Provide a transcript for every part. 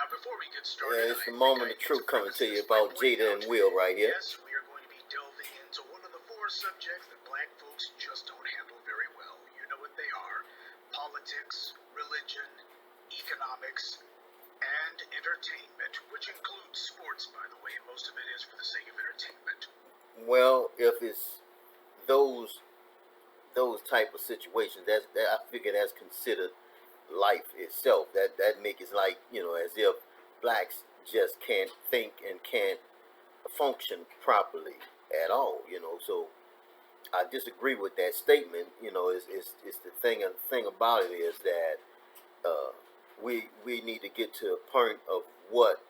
Now, before we get started, it's the moment of truth coming to you about Jada and Will right here. Yes, we are going to be delving into one of the four subjects that black folks just don't handle very well. You know what they are: politics, religion, economics, and entertainment, which includes sports, by the way. Most of it is for the sake of entertainment. Well, if it's those type of situations, that I figure that's considered life itself. That make it like, as if blacks just can't think and can't function properly at all. So I disagree with that statement. It's the thing about it is that we need to get to a point of what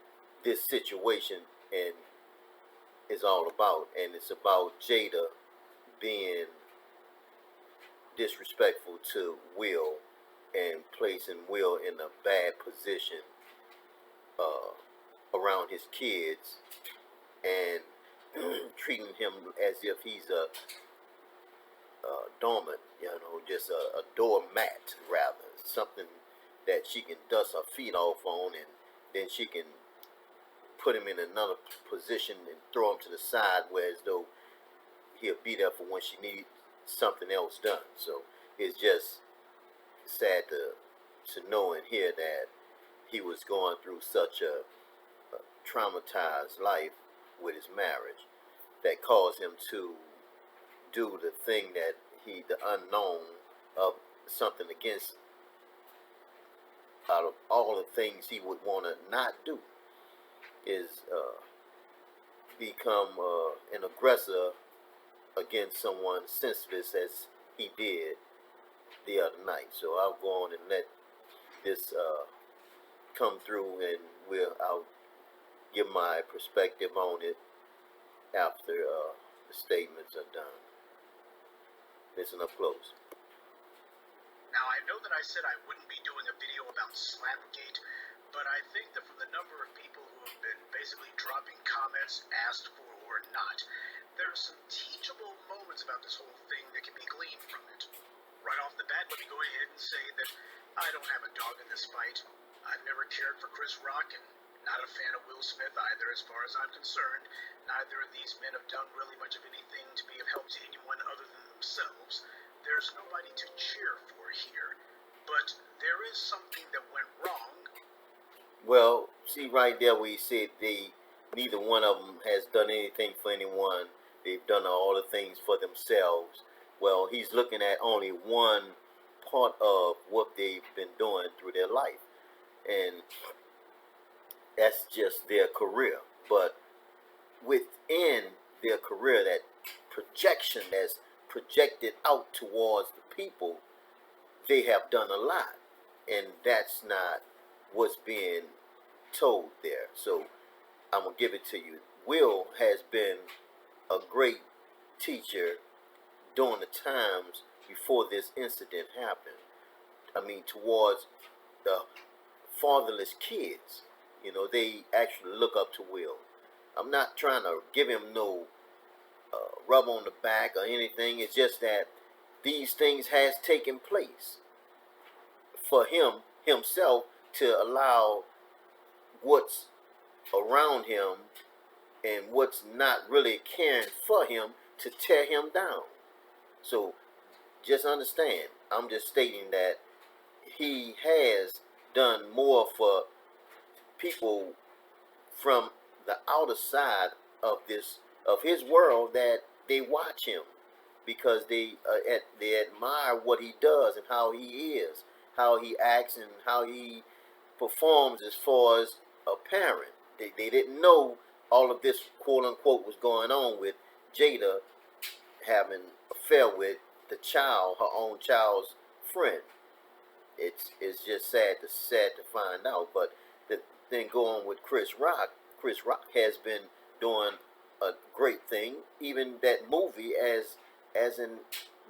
this situation and is all about, and it's about Jada being disrespectful to Will and placing Will in a bad position around his kids and treating him as if he's a dormant, just a doormat, rather, something that she can dust her feet off on, and then she can put him in another position and throw him to the side, where as though he'll be there for when she needs something else done. So it's just sad to know and hear that he was going through such a traumatized life with his marriage that caused him to do the thing that the unknown of something against, out of all the things he would want to not do, is become an aggressor against someone senseless as he did the other night. So I'll go on and let this come through, and I'll give my perspective on it after the statements are done. Listen up close. Now, I know that I said I wouldn't be doing a video about Slapgate, but I think that from the number of people who have been basically dropping comments, asked for or not, there's some teachable moments about this whole thing that can be gleaned from it. Right off the bat, let me go ahead and say that I don't have a dog in this fight. I've never cared for Chris Rock, and not a fan of Will Smith either, as far as I'm concerned. Neither of these men have done really much of anything to be of help to anyone other than themselves. There's nobody to cheer for here. But there is something that went wrong. Well, see right there where you said neither one of them has done anything for anyone. They've done all the things for themselves. Well, he's looking at only one part of what they've been doing through their life, and that's just their career. But within their career, that projection that's projected out towards the people, they have done a lot, and that's not what's being told there. So I'm gonna give it to you. Will has been a great teacher during the times before this incident happened. I mean, towards the fatherless kids, they actually look up to Will. I'm not trying to give him no rub on the back or anything. It's just that these things has taken place for himself to allow what's around him and what's not really caring for him to tear him down. So just understand, I'm just stating that he has done more for people from the outer side of his world, that they watch him because they admire what he does and how he is, how he acts, and how he performs as far as a parent. They didn't know all of this, quote unquote, was going on with Jada having an affair with her own child's friend. It's just sad to find out. But then go on with Chris Rock. Chris Rock has been doing a great thing, even that movie as in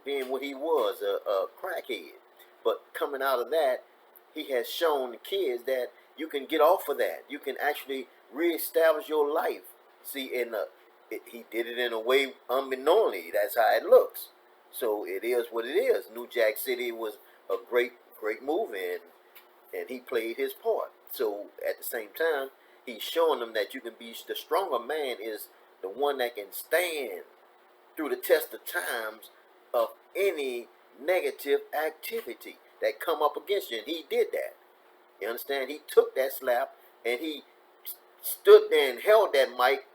being what he was, a crackhead. But coming out of that, he has shown the kids that you can get off of that. You can actually reestablish your life. See, he did it in a way unbeknownly. That's how it looks. So it is what it is. New Jack City was a great movie, and he played his part. So at the same time, he's showing them that you can be the stronger man is the one that can stand through the test of times of any negative activity that come up against you. And he did that. You understand? He took that slap and he stood there and held that mic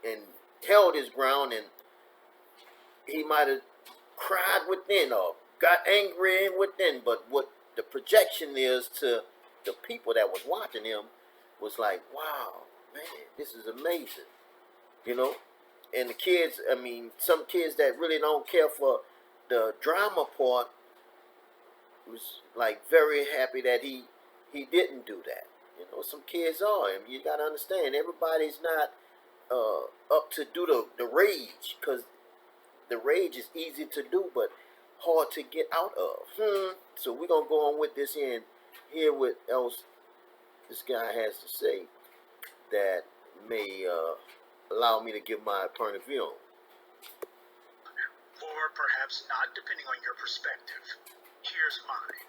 and held his ground, and he might have cried within or got angry within, but what the projection is to the people that was watching him was like, wow, man, this is amazing, you know. And the kids, I mean, some kids that really don't care for the drama part was like very happy that he didn't do that. You know, some kids are, and you gotta understand, everybody's not up to do the rage, because the rage is easy to do, but hard to get out of. So we're gonna go on with this here and hear what else this guy has to say that may allow me to give my point of view. Or perhaps not, depending on your perspective. Here's mine.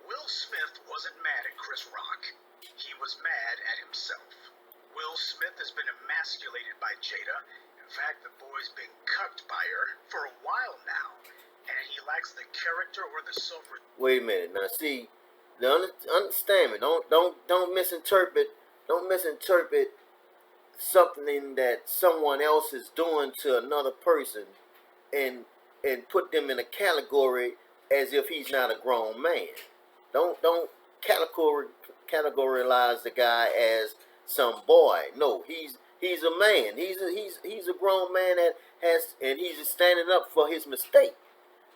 Will Smith wasn't mad at Chris Rock. He was mad at himself. Will Smith has been emasculated by Jada. In fact, the boy's been cucked by her for a while now. And he lacks the character or the self. Wait a minute. Now see, understand me. Don't misinterpret. Don't misinterpret something that someone else is doing to another person and put them in a category as if he's not a grown man. Don't categorize the guy as some boy. No, he's a man. He's a grown man that has, and he's standing up for his mistake.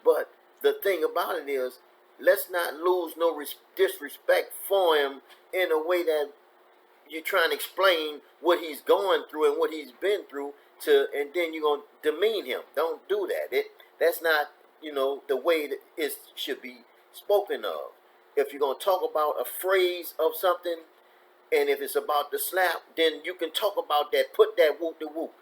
But the thing about it is, let's not lose no disrespect for him in a way that you're trying to explain what he's going through and what he's been through and then you're going to demean him. Don't do that. That's not, the way that it should be spoken of. If you're going to talk about a phrase of something, and if it's about the slap, then you can talk about that, put that whoop de whoop,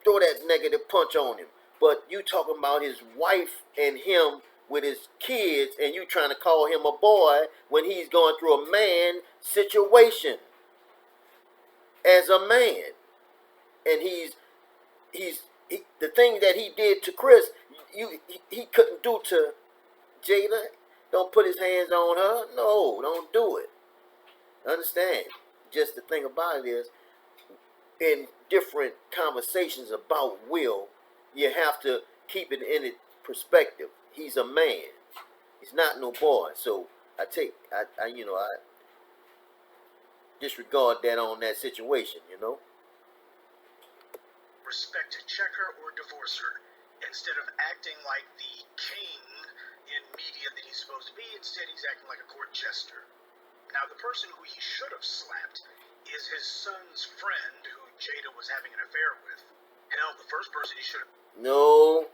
throw that negative punch on him. But you talking about his wife and him with his kids, and you trying to call him a boy when he's going through a man situation as a man. And the thing that he did to Chris, he couldn't do to Jada. Don't put his hands on her. No, don't do it. Understand? Just the thing about it is, in different conversations about Will, you have to keep it in its perspective. He's a man. He's not no boy. So I disregard that on that situation, Respect to check her or divorce her. Instead of acting like the king in media that he's supposed to be, instead he's acting like a court jester. Now, the person who he should have slapped is his son's friend who Jada was having an affair with. Hell, the first person he should have... No,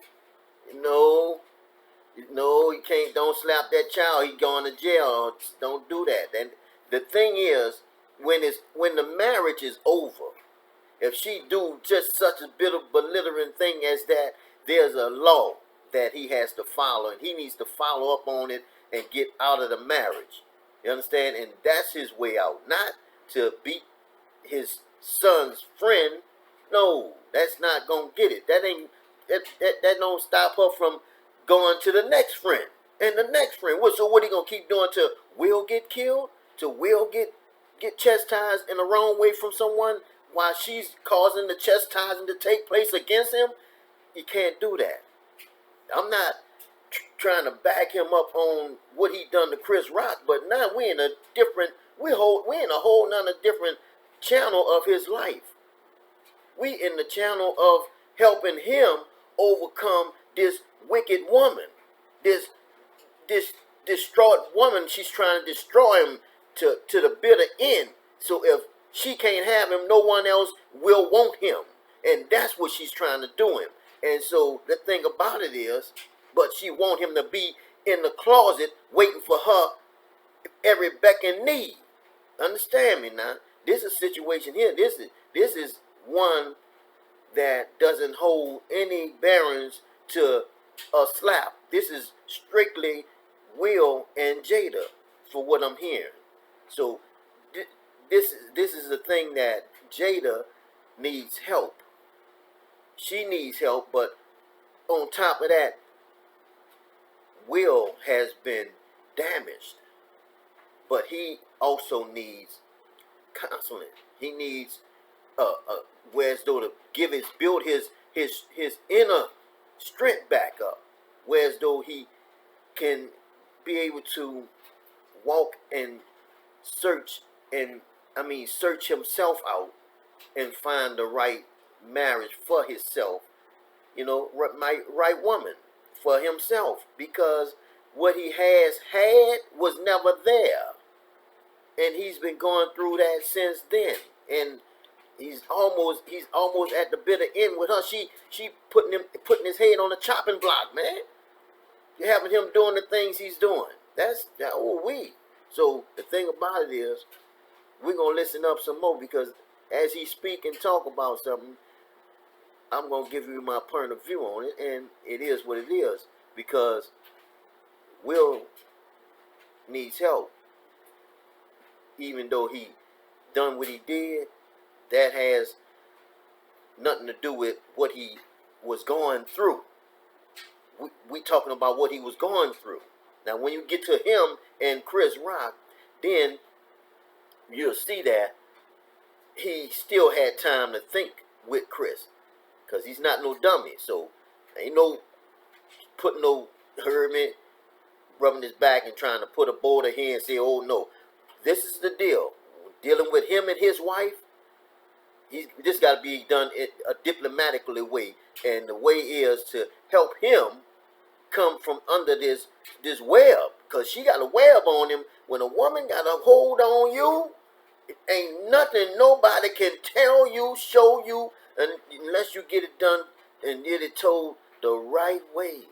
you can't. Don't slap that child. He's going to jail. Don't do that. And the thing is, when the marriage is over, if she do just such a bit of belittling thing as that, there's a law that he has to follow, and he needs to follow up on it and get out of the marriage. You understand? And that's his way out. Not to beat his son's friend. No, that's not gonna get it. That don't stop her from going to the next friend and the next friend. So what he gonna keep doing till Will get killed? Till Will get chastised in the wrong way from someone while she's causing the chastising to take place against him? You can't do that. I'm not trying to back him up on what he done to Chris Rock, but now we're in a whole nother different channel of his life. We in the channel of helping him overcome this wicked woman, this distraught woman. She's trying to destroy him to the bitter end. So if she can't have him, no one else will want him, and that's what she's trying to do him. And so the thing about it is, but she want him to be in the closet waiting for her every beck and need. Understand me now? This is a situation here. This is one that doesn't hold any bearings to a slap. This is strictly Will and Jada, for what I'm hearing. So this is the thing that Jada needs help. She needs help, but on top of that, Will has been damaged, but he also needs counseling. He needs whereas though to build his inner strength back up, whereas though he can be able to walk and search and search himself out and find the right marriage for himself, right woman for himself, because what he has had was never there, and he's been going through that since then, and he's almost at the bitter end with her. She putting his head on the chopping block, man. You're having him doing the things he's doing. That's that old we. So the thing about it is, we're gonna listen up some more, because as he speak and talk about something, I'm gonna give you my point of view on it, and it is what it is, because Will needs help. Even though he done what he did, that has nothing to do with what he was going through. We talking about what he was going through. Now, when you get to him and Chris Rock, then you'll see that he still had time to think with Chris, because he's not no dummy. So ain't no putting no hermit rubbing his back and trying to put a border here and say, oh no, this is the deal. Dealing with him and his wife, this got to be done in a diplomatically way, and the way is to help him come from under this web, because she got a web on him. When a woman got a hold on you, it ain't nothing nobody can tell you, show you, unless you get it done and get it told the right way.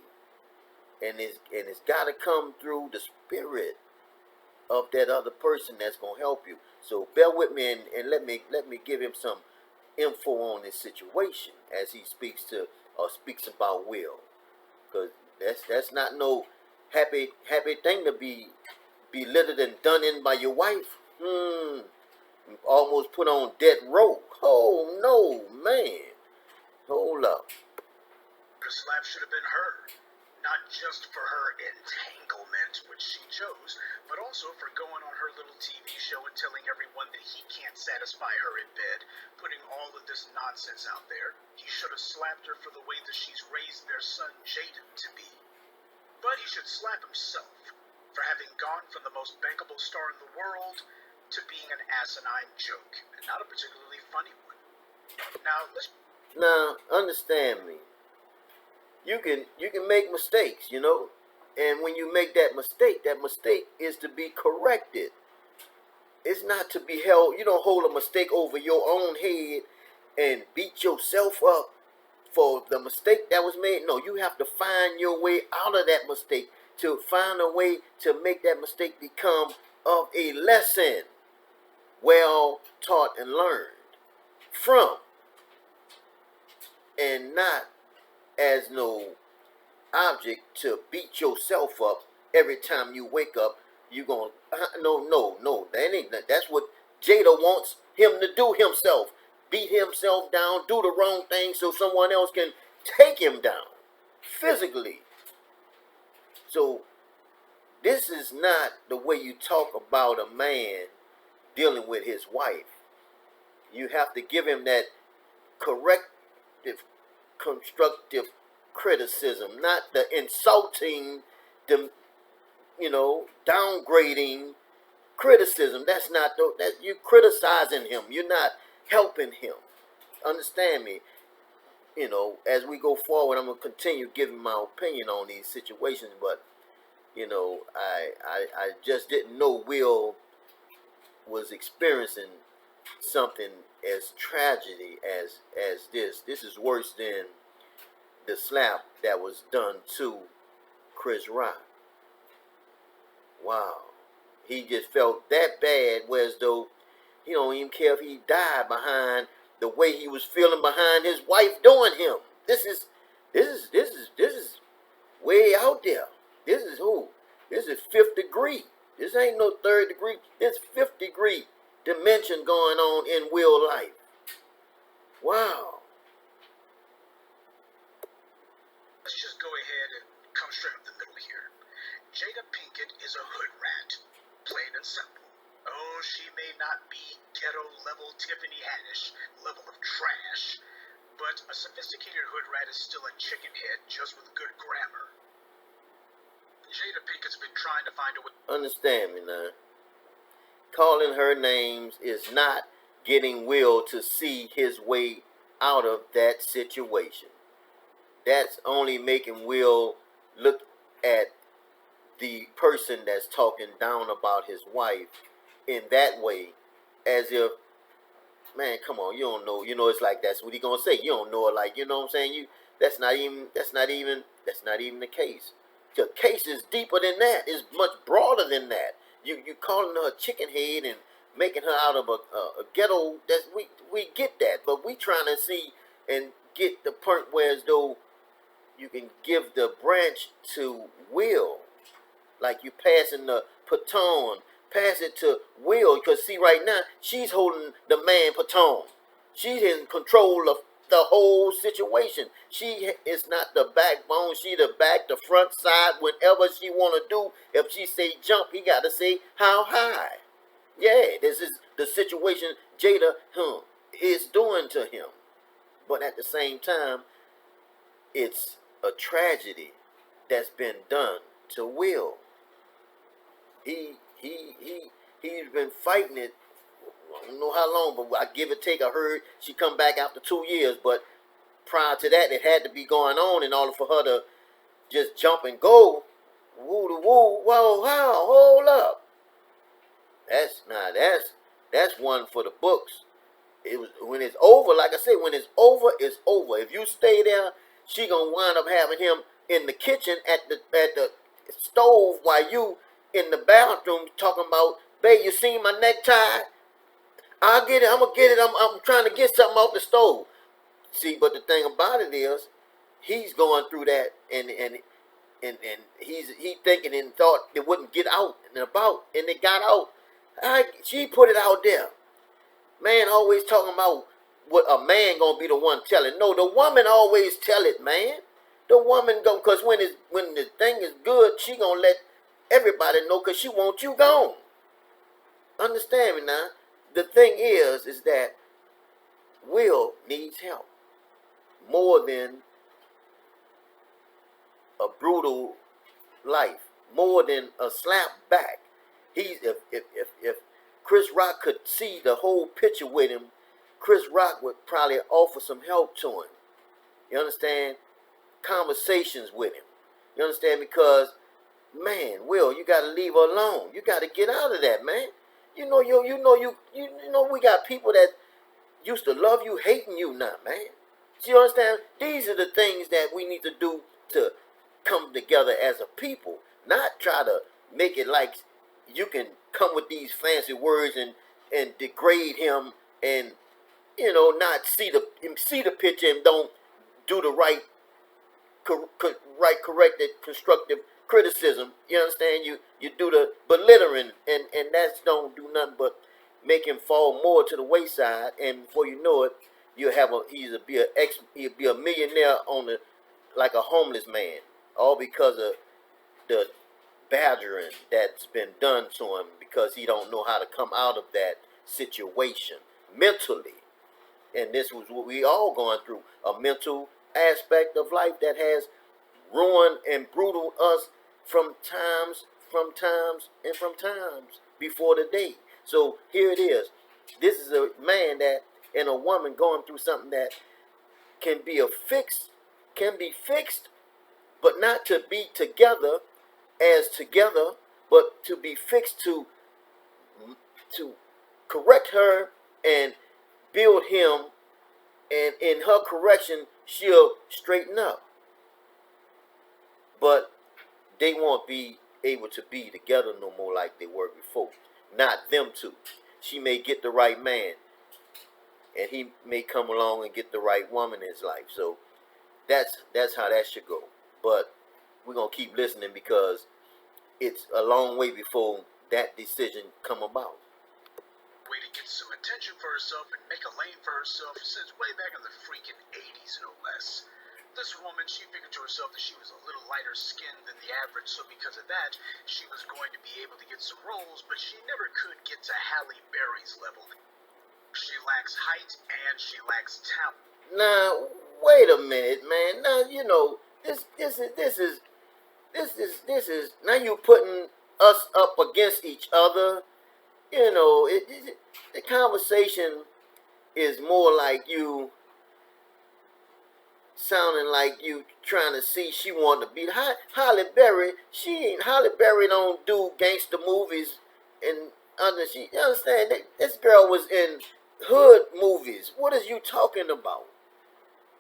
And it's got to come through the spirit of that other person that's gonna help you. So bear with me and let me give him some info on this situation as he speaks about Will, because that's not no happy thing to be belittled and done in by your wife. Almost put on death row. Oh no, man. Hold up. The slap should have been her. Not just for her entanglement, which she chose, but also for going on her little TV show and telling everyone that he can't satisfy her in bed, putting all of this nonsense out there. He should have slapped her for the way that she's raised their son Jada to be. But he should slap himself for having gone from the most bankable star in the world to being an asinine joke, and not a particularly funny one. Now, understand me. You can make mistakes, and when you make that mistake is to be corrected. It's not to be held. You don't hold a mistake over your own head and beat yourself up for the mistake that was made. No, you have to find your way out of that mistake, to find a way to make that mistake become of a lesson, well taught and learned from, and not as no object to beat yourself up every time you wake up. You gonna no, that's what Jada wants him to do himself. Beat himself down, do the wrong thing so someone else can take him down physically. So this is not the way you talk about a man dealing with his wife. You have to give him that corrective, constructive criticism, not the insulting, the downgrading criticism. That's not that you're criticizing him. You're not helping him. Understand me. As we go forward, I'm gonna continue giving my opinion on these situations, but I just didn't know Will was experiencing something as tragedy as this. This is worse than the slap that was done to Chris Rock. Wow. He just felt that bad, whereas though he don't even care if he died behind the way he was feeling behind his wife doing him. This is way out there. This is fifth degree. This ain't no third degree. It's fifth degree dimension going on in Will life. Wow. Let's just go ahead and come straight up the middle here. Jada Pinkett is a hood rat, plain and simple. Oh, she may not be ghetto level Tiffany Haddish level of trash, but a sophisticated hood rat is still a chicken head just with good grammar. Jada Pinkett's been trying to find a way. Understand me now. Calling her names is not getting Will to see his way out of that situation. That's only making Will look at the person that's talking down about his wife in that way, as if, man, come on, you don't know. You know, it's like that's what he gonna say. You don't know it, like, you know what I'm saying? That's not even the case. The case is deeper than that. It's much broader than that. You calling her a chicken head and making her out of a ghetto. That we get that, but we trying to see and get the point where as though you can give the branch to Will, like you passing the baton, pass it to Will. Because see, right now she's holding the man baton. She's in control of the whole situation. She is not the backbone. She the back, the front, side. Whatever she want to do. If she say jump, he got to say how high. Yeah, this is the situation Jada is doing to him. But at the same time, it's a tragedy that's been done to Will. He's been fighting it. I don't know how long, but I give or take. I heard she come back after 2 years, but prior to that, it had to be going on in order for her to just jump and go. Woo to woo, whoa, how, hold up. That's one for the books. It was when it's over. Like I said, when it's over, it's over. If you stay there, she gonna wind up having him in the kitchen at the stove while you in the bathroom talking about, babe, you seen my necktie? I'll get it. I'm gonna get it. I'm trying to get something off the stove. See, but the thing about it is, he's going through that, and he thinking and thought it wouldn't get out and about, and it got out. She put it out there. Man always talking about what a man gonna be the one telling. No, the woman always tell it, man. The woman go, cause when the thing is good, she gonna let everybody know, cause she wants you gone. Understand me now? The thing is that Will needs help more than a brutal life, more than a slap back. If Chris Rock could see the whole picture with him, Chris Rock would probably offer some help to him. You understand? Conversations with him. You understand? Because, man, Will, you got to leave her alone. You got to get out of that, man. You know, we got people that used to love you, hating you now, man. Do you understand? These are the things that we need to do to come together as a people. Not try to make it like you can come with these fancy words and degrade him, and not see the picture and don't do the right corrected constructive criticism. You understand? You do the belittling, and that's don't do nothing but make him fall more to the wayside, and before you know it, he'll be a millionaire like a homeless man, all because of the badgering that's been done to him, because he don't know how to come out of that situation mentally. And this was what we all going through, a mental aspect of life that has ruined and brutal us from times before the day. So here it is. This is a man that and a woman going through something that can be fixed, but not to be together as together, but to be fixed to correct her and build him, and in her correction she'll straighten up. But they won't be able to be together no more like they were before. Not them two. She may get the right man, and he may come along and get the right woman in his life. So that's how that should go. But we're gonna keep listening, because it's a long way before that decision come about. way to get some attention for herself and make a lane for herself since way back in the freaking 80s, no less. This woman, she figured to herself that she was a little lighter skinned than the average, so because of that, she was going to be able to get some roles, but she never could get to Halle Berry's level. She lacks height and she lacks talent. Now, wait a minute, man. Now, you know, this is now you putting us up against each other. You know, the conversation is more like you sounding like you trying to see she wanted to be Halle Berry. Halle Berry don't do gangster movies and you understand this girl was in hood movies. What is you talking about?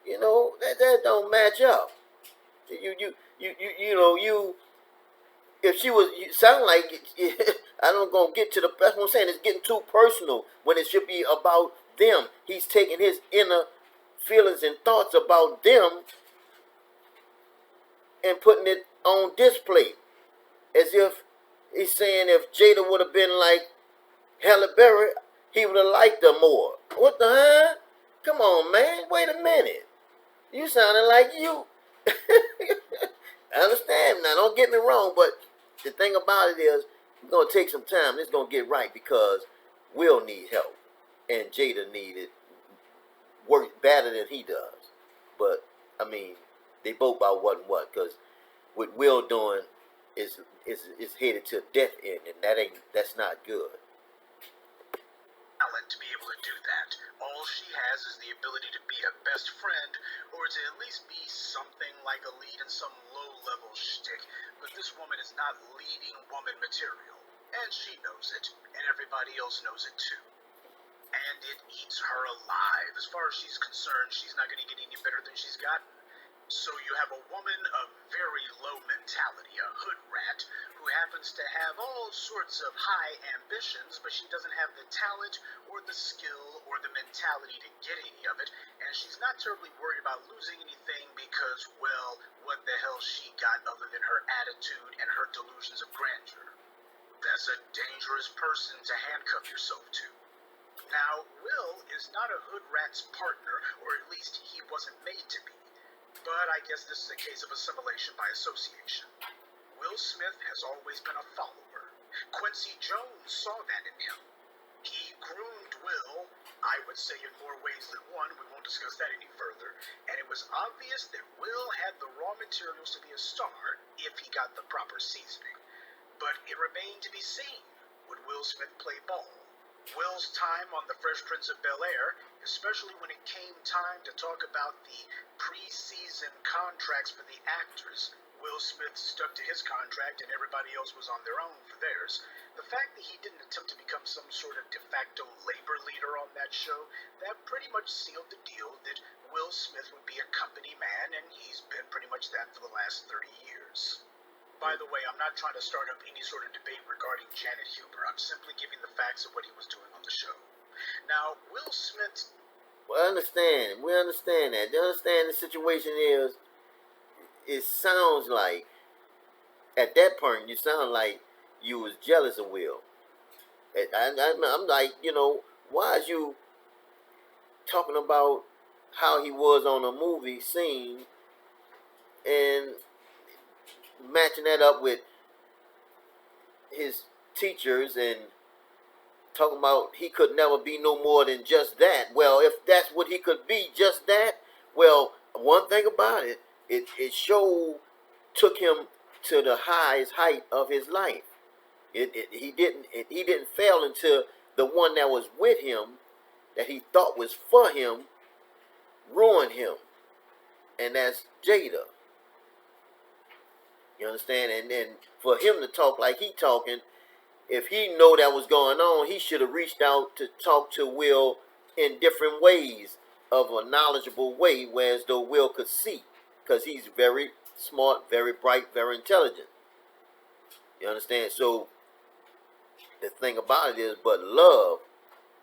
You know that don't match up. You if she was you sound like I don't gonna get to the that's what I'm saying, it's getting too personal when it should be about them. He's taking his inner feelings and thoughts about them and putting it on display as if he's saying if Jada would have been like Halle Berry, he would have liked her more. What the hell? Come on, man. Wait a minute. You sounding like you. I understand now. Don't get me wrong, but the thing about it is, it's gonna take some time. It's gonna get right because Will need help, and Jada needed work better than he does. But I mean, they both about what and what. Because what Will doing is headed to a death end, and that's not good. Talent to be able to do that. All she has is the ability to be a best friend, or to at least be something like a lead in some low-level shtick. But this woman is not leading woman material, and she knows it, and everybody else knows it too. And it eats her alive. As far as she's concerned, she's not going to get any better than she's gotten. So you have a woman of very low mentality, a hood rat, who happens to have all sorts of high ambitions, but she doesn't have the talent or the skill or the mentality to get any of it, and she's not terribly worried about losing anything because, well, what the hell she got other than her attitude and her delusions of grandeur? That's a dangerous person to handcuff yourself to. Now, Will is not a hood rat's partner, or at least he wasn't made to be. But I guess this is a case of assimilation by association. Will Smith has always been a follower. Quincy Jones saw that in him. He groomed Will, I would say in more ways than one, we won't discuss that any further, and it was obvious that Will had the raw materials to be a star if he got the proper seasoning. But it remained to be seen. Would Will Smith play ball? Will's time on The Fresh Prince of Bel-Air, especially when it came time to talk about the pre-season contracts for the actors, Will Smith stuck to his contract and everybody else was on their own for theirs. The fact that he didn't attempt to become some sort of de facto labor leader on that show, that pretty much sealed the deal that Will Smith would be a company man, and he's been pretty much that for the last 30 years. By the way, I'm not trying to start up any sort of debate regarding Janet Huber. I'm simply giving the facts of what he was doing on the show. Now, Will Smith... Well, I understand. We understand that. You understand the situation is, it sounds like, at that point, you sound like you was jealous of Will. I'm like, you know, why is you talking about how he was on a movie scene and matching that up with his teachers and talking about he could never be no more than just that. Well, if that's what he could be, just that, well, one thing about it, it took him to the highest height of his life. He didn't fail until the one that was with him, that he thought was for him, ruined him, and that's Jada. You understand? And then for him to talk like he talking, if he know that was going on, he should have reached out to talk to Will in different ways, of a knowledgeable way, whereas though Will could see, because he's very smart, very bright, very intelligent. You understand? So the thing about it is, but love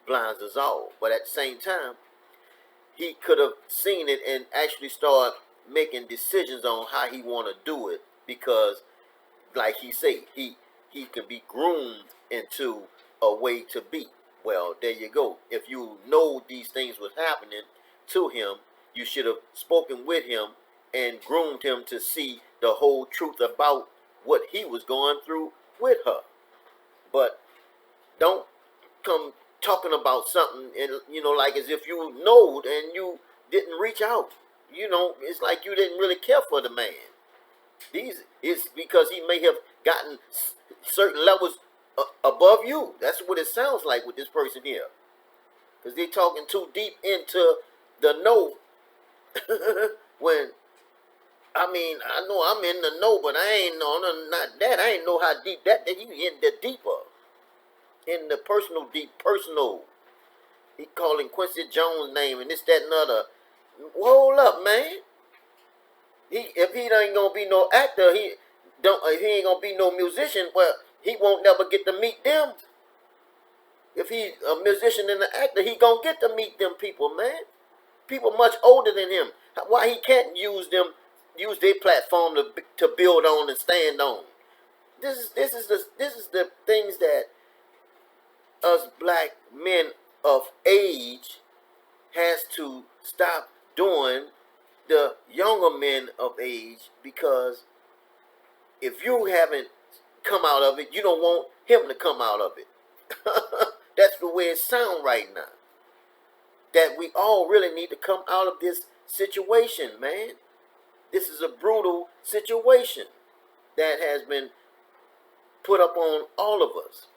blinds us all. But at the same time, he could have seen it and actually start making decisions on how he want to do it, because like he say, he can be groomed into a way to be. Well, there you go. If you know these things was happening to him, you should have spoken with him and groomed him to see the whole truth about what he was going through with her. But don't come talking about something and like as if you knowed and you didn't reach out. It's like you didn't really care for the man. It's because he may have gotten certain levels above you. That's what it sounds like with this person here. Because they're talking too deep into the know. When I know I'm in the know, but I ain't know not that. I ain't know how deep that you in the deeper. In the personal. He calling Quincy Jones' name and this, that, and other. Hold up, man. If he ain't gonna be no actor, if he ain't gonna be no musician, well, he won't never get to meet them. If he's a musician and an actor, he gonna get to meet them people, man. People much older than him. Why he can't use their platform to build on and stand on? This is the things that us black men of age has to stop doing, the younger men of age, because if you haven't come out of it, you don't want him to come out of it. That's the way it sounds right now. That we all really need to come out of this situation, man. This is a brutal situation that has been put up on all of us.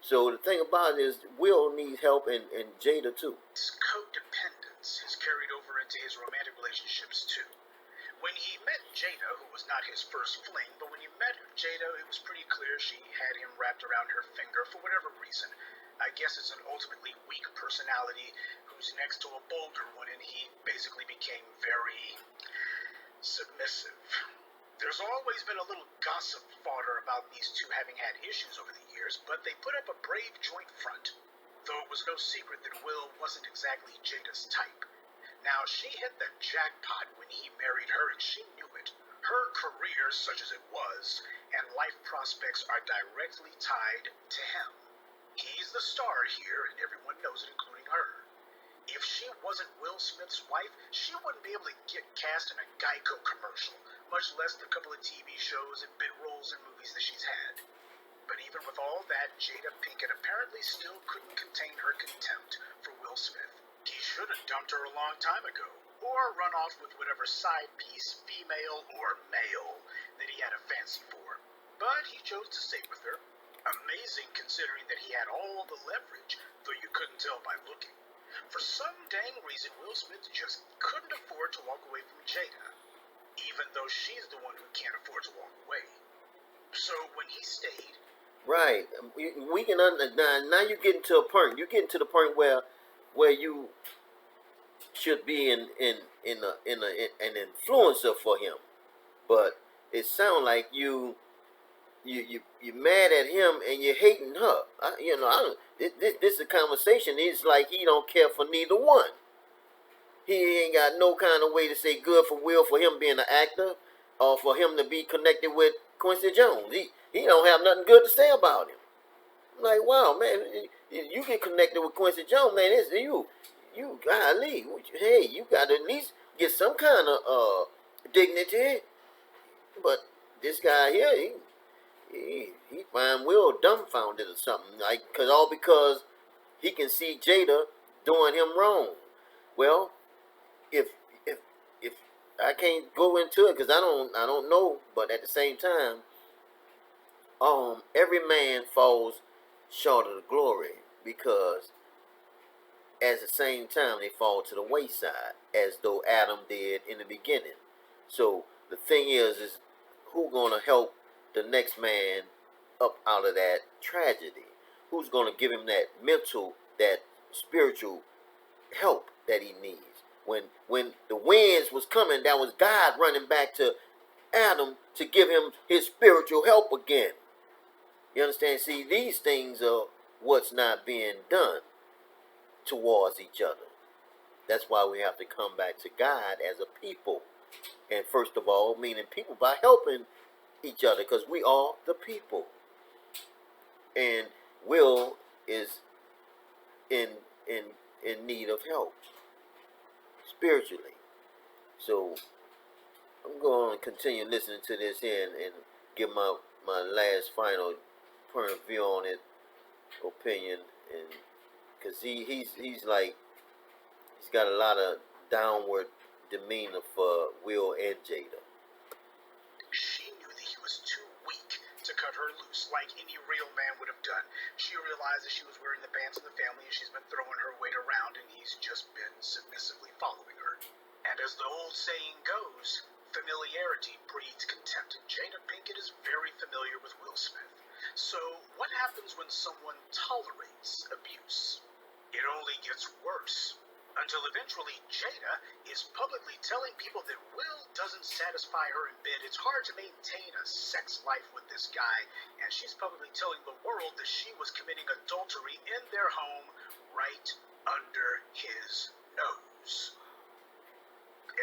So the thing about it is, Will needs help, and Jada too. His codependence is carried over into his romantic relationships too. When he met Jada, who was not his first fling, but when he met Jada, it was pretty clear she had him wrapped around her finger for whatever reason. I guess it's an ultimately weak personality who's next to a bolder one, and he basically became very submissive. There's always been a little gossip fodder about these two having had issues over the years, but they put up a brave joint front. Though it was no secret that Will wasn't exactly Jada's type. Now, she hit the jackpot when he married her, and she knew it. Her career, such as it was, and life prospects are directly tied to him. He's the star here, and everyone knows it, including her. If she wasn't Will Smith's wife, she wouldn't be able to get cast in a Geico commercial, much less the couple of TV shows and bit roles in movies that she's had. But even with all that, Jada Pinkett apparently still couldn't contain her contempt for Will Smith. He should have dumped her a long time ago, or run off with whatever side piece, female or male, that he had a fancy for. But he chose to stay with her. Amazing considering that he had all the leverage, though you couldn't tell by looking. For some dang reason, Will Smith just couldn't afford to walk away from Jada, even though she's the one who can't afford to walk away. So when he stayed, right, we can now you're getting to a point. You're getting to the point where you should be an influencer for him, but it sounds like you're mad at him and you're hating her. This is a conversation. It's like he don't care for neither one. He ain't got no kind of way to say good for Will for him being an actor, or for him to be connected with Quincy Jones. He don't have nothing good to say about him. I'm like, wow, man, you get connected with Quincy Jones, man. It's you golly, hey, you got to at least get some kind of dignity. But this guy here, he find Will dumbfounded or something, like, because he can see Jada doing him wrong. Well, if I can't go into it because I don't know, but at the same time, every man falls short of the glory, because at the same time they fall to the wayside, as though Adam did in the beginning. So the thing is who gonna help the next man up out of that tragedy? Who's gonna give him that mental, that spiritual help that he needs? When the winds was coming, that was God running back to Adam to give him his spiritual help again. You understand? See, these things are what's not being done towards each other. That's why we have to come back to God as a people. And first of all, meaning people by helping each other, because we are the people. And Will is in in in need of help spiritually. So I'm going to continue listening to this here and give my last final point of view on it, opinion, and because he's like he's got a lot of downward demeanor for Will and Jada. She knew that he was too weak to cut her loose like any real man would have done. She realized that she was wearing the bands of the family and she's been throwing her weight around and he's just been submissively following her. And as the old saying goes, familiarity breeds contempt. Jada Pinkett is very familiar with Will Smith. So what happens when someone tolerates abuse? It only gets worse. Until eventually Jada is publicly telling people that Will doesn't satisfy her in bed. It's hard to maintain a sex life with this guy, and she's publicly telling the world that she was committing adultery in their home right under his nose.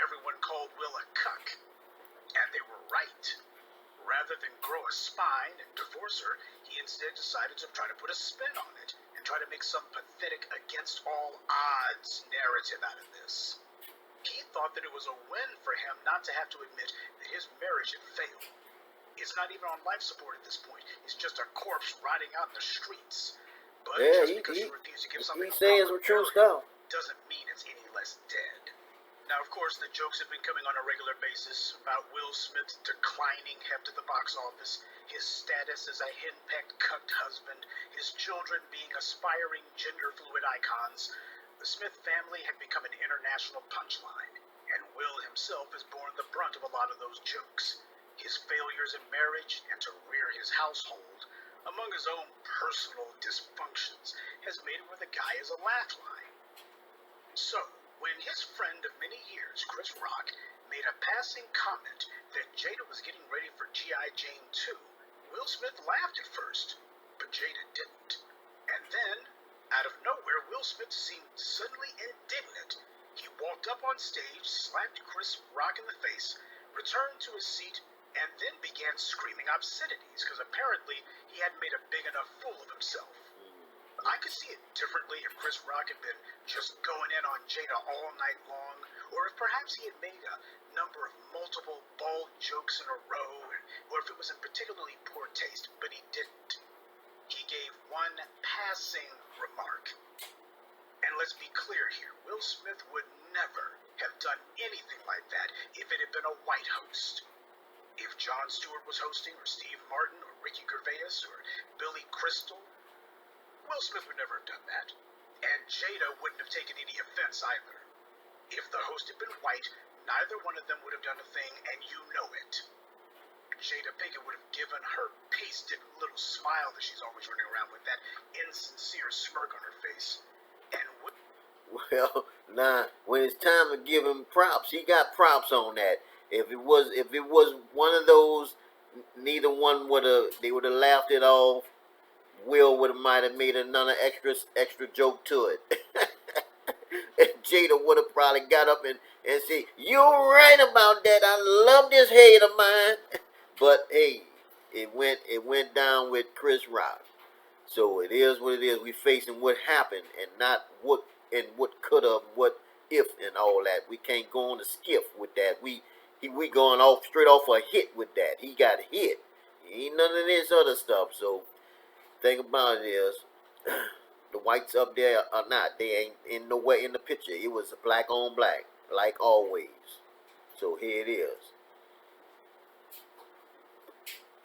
Everyone called Will a cuck, and they were right. Rather than grow a spine and divorce her, he instead decided to try to put a spin on it and try to make some pathetic against all odds narrative out of this. He thought that it was a win for him not to have to admit that his marriage had failed. It's not even on life support at this point. He's just a corpse rotting out in the streets. But Yeah, just because she refused to give something he's saying some true stuff. doesn't mean it's any less dead. Now, of course, the jokes have been coming on a regular basis about Will Smith's declining heft at the box office, his status as a henpecked, cucked husband, his children being aspiring gender-fluid icons. The Smith family had become an international punchline, and Will himself has borne the brunt of a lot of those jokes. His failures in marriage and to rear his household, among his own personal dysfunctions, has made it where the guy is a laugh line. So, when his friend of many years, Chris Rock, made a passing comment that Jada was getting ready for G.I. Jane 2, Will Smith laughed at first, but Jada didn't. And then, out of nowhere, Will Smith seemed suddenly indignant. He walked up on stage, slapped Chris Rock in the face, returned to his seat, and then began screaming obscenities, because apparently he hadn't made a big enough fool of himself. I could see it differently if Chris Rock had been just going in on Jada all night long, or if perhaps he had made a number of multiple bald jokes in a row, or if it was in particularly poor taste, but he didn't. He gave one passing remark. And let's be clear here, Will Smith would never have done anything like that if it had been a white host. If Jon Stewart was hosting, or Steve Martin, or Ricky Gervais, or Billy Crystal, Will Smith would never have done that, and Jada wouldn't have taken any offense either. If the host had been white, neither one of them would have done a thing, and you know it. Jada Pinkett would have given her pasted little smile that she's always running around with, that insincere smirk on her face, and would... Well, nah, when it's time to give him props, he got props on that. If it was one of those, neither one they would have laughed it off. Will might have made another extra joke to it. And Jada would have probably got up and said, "You're right about that. I love this head of mine." But hey, it went down with Chris Rock. So it is what it is. We facing what happened and not what could have, what if, and all that. We can't go on the skiff with that. We going off straight off a hit with that. He got hit. He ain't none of this other stuff. So thing about it is, the whites up there are not. They ain't in nowhere in the picture. It was black on black, like always. So here it is.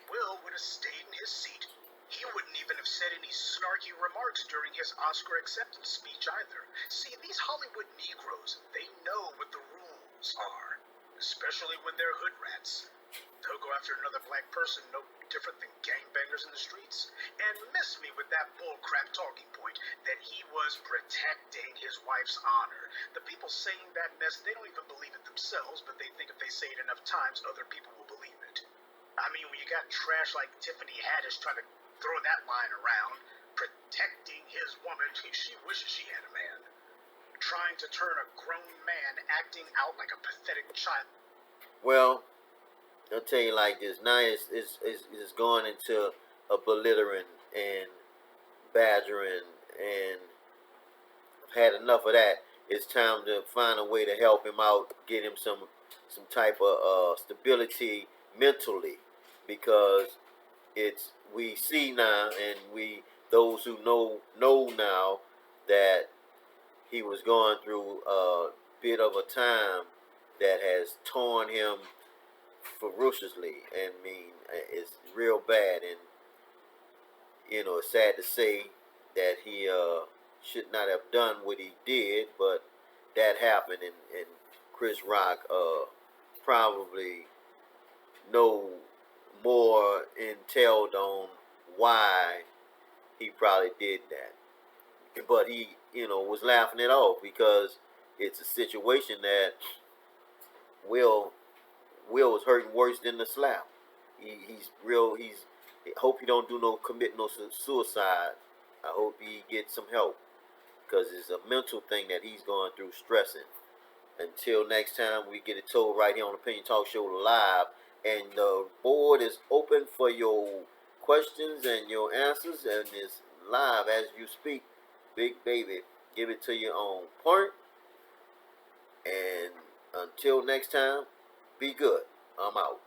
Will would have stayed in his seat. He wouldn't even have said any snarky remarks during his Oscar acceptance speech either. See, these Hollywood Negroes, they know what the rules are, especially when they're hood rats. They'll go after another black person no different than gangbangers in the streets, and miss me with that bullcrap talking point that he was protecting his wife's honor. The people saying that mess, they don't even believe it themselves, but they think if they say it enough times, other people will believe it. I mean, when you got trash like Tiffany Haddish trying to throw that line around, protecting his woman, she wishes she had a man. Trying to turn a grown man acting out like a pathetic child. Well, I'll tell you like this. Now it's going into a belittling, and badgering, and I've had enough of that. It's time to find a way to help him out, get him some type of stability mentally, because it's we see now, and we those who know now that he was going through a bit of a time that has torn him ferociously, and mean it's real bad, and it's sad to say that he should not have done what he did, but that happened, and Chris Rock probably know more intel on why he probably did that, but he was laughing it off because it's a situation that Will Will was hurting worse than the slap. He's real. I hope he don't commit no suicide. I hope he gets some help because it's a mental thing that he's going through, stressing. Until next time, we get it told right here on Opinion Talk Show Live, and the board is open for your questions and your answers, and it's live as you speak. Big baby, give it to your own point. And until next time, be good. I'm out.